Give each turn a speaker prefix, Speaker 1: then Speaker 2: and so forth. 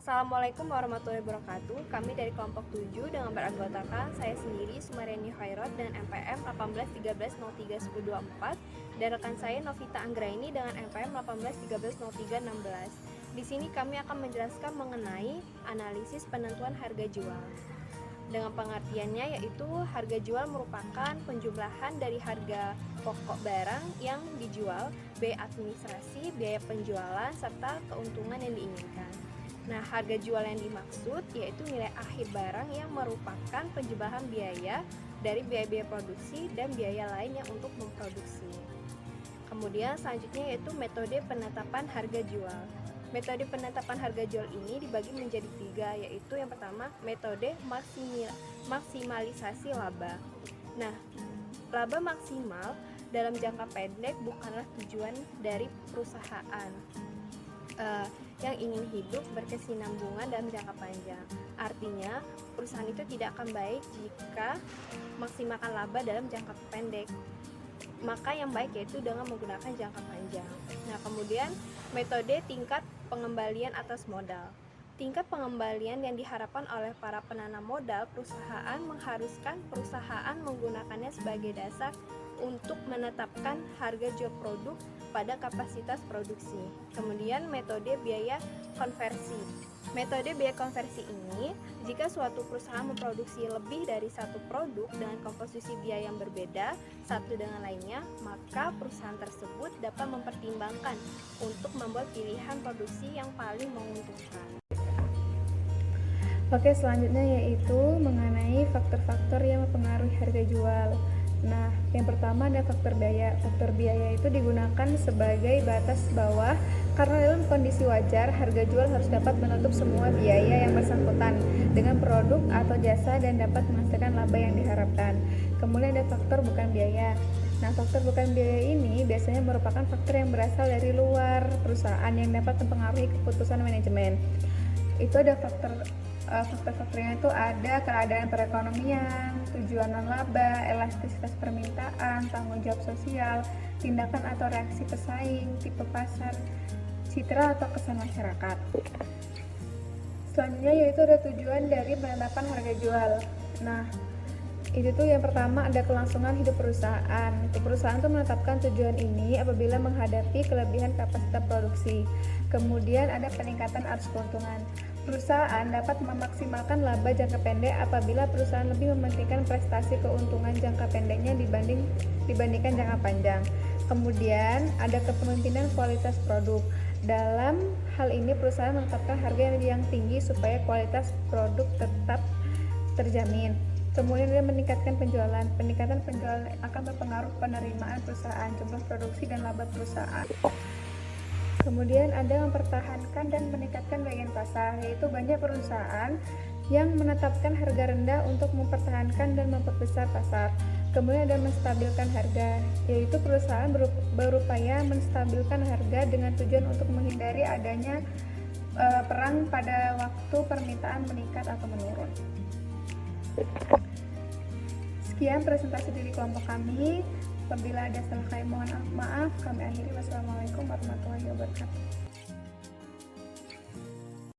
Speaker 1: Assalamualaikum warahmatullahi wabarakatuh. Kami dari kelompok 7 dengan beranggotakan saya sendiri Sumaryani Khairat dan MPM 1813031024 dan rekan saya Novita Anggraini dengan MPM 18130316. Di sini kami akan menjelaskan mengenai analisis penentuan harga jual. Dengan pengertiannya yaitu harga jual merupakan penjumlahan dari harga pokok barang yang dijual, biaya administrasi, biaya penjualan, serta keuntungan yang diinginkan. Nah, harga jual yang dimaksud yaitu nilai akhir barang yang merupakan penjumlahan biaya dari biaya-biaya produksi dan biaya lainnya untuk memproduksi. Kemudian selanjutnya yaitu metode penetapan harga jual. Metode penetapan harga jual ini dibagi menjadi 3, yaitu yang pertama metode maksimalisasi laba. Nah, laba maksimal dalam jangka pendek bukanlah tujuan dari perusahaan yang ingin hidup berkesinambungan dalam jangka panjang. Artinya, perusahaan itu tidak akan baik jika maksimalkan laba dalam jangka pendek. Maka yang baik yaitu dengan menggunakan jangka panjang. Nah, kemudian metode tingkat pengembalian atas modal. Tingkat pengembalian yang diharapkan oleh para penanam modal perusahaan mengharuskan perusahaan menggunakannya sebagai dasar untuk menetapkan harga jual produk pada kapasitas produksi. Kemudian metode biaya konversi. Metode biaya konversi ini, jika suatu perusahaan memproduksi lebih dari satu produk dengan komposisi biaya yang berbeda satu dengan lainnya, maka perusahaan tersebut dapat mempertimbangkan untuk membuat pilihan produksi yang paling menguntungkan.
Speaker 2: Oke, selanjutnya yaitu mengenai faktor-faktor yang mempengaruhi harga jual. Nah, yang pertama ada faktor biaya. Faktor biaya itu digunakan sebagai batas bawah karena dalam kondisi wajar harga jual harus dapat menutup semua biaya yang bersangkutan dengan produk atau jasa dan dapat menghasilkan laba yang diharapkan. Kemudian ada faktor bukan biaya. Nah, faktor bukan biaya ini biasanya merupakan faktor yang berasal dari luar perusahaan yang dapat mempengaruhi keputusan manajemen. Itu ada faktor-faktornya itu ada keadaan perekonomian, tujuan non-laba, elastisitas permintaan, tanggung jawab sosial, tindakan atau reaksi pesaing, tipe pasar, citra atau kesan masyarakat. Selanjutnya yaitu ada tujuan dari penetapan harga jual. Nah, itu tuh yang pertama ada kelangsungan hidup perusahaan. Perusahaan tuh menetapkan tujuan ini apabila menghadapi kelebihan kapasitas produksi. Kemudian ada peningkatan arus keuntungan. Perusahaan dapat memaksimalkan laba jangka pendek apabila perusahaan lebih mementingkan prestasi keuntungan jangka pendeknya dibandingkan jangka panjang. Kemudian ada kepemimpinan kualitas produk. Dalam hal ini perusahaan menetapkan harga yang tinggi supaya kualitas produk tetap terjamin. Kemudian ada meningkatkan penjualan. Peningkatan penjualan akan berpengaruh penerimaan perusahaan, jumlah produksi dan laba perusahaan. Kemudian ada mempertahankan dan meningkatkan bagian pasar, yaitu banyak perusahaan yang menetapkan harga rendah untuk mempertahankan dan memperbesar pasar. Kemudian ada menstabilkan harga, yaitu perusahaan berupaya menstabilkan harga dengan tujuan untuk menghindari adanya perang pada waktu permintaan meningkat atau menurun. Sekian presentasi dari kelompok kami. Apabila ada salah kami mohon maaf. Kami akhiri. Wassalamualaikum warahmatullahi wabarakatuh.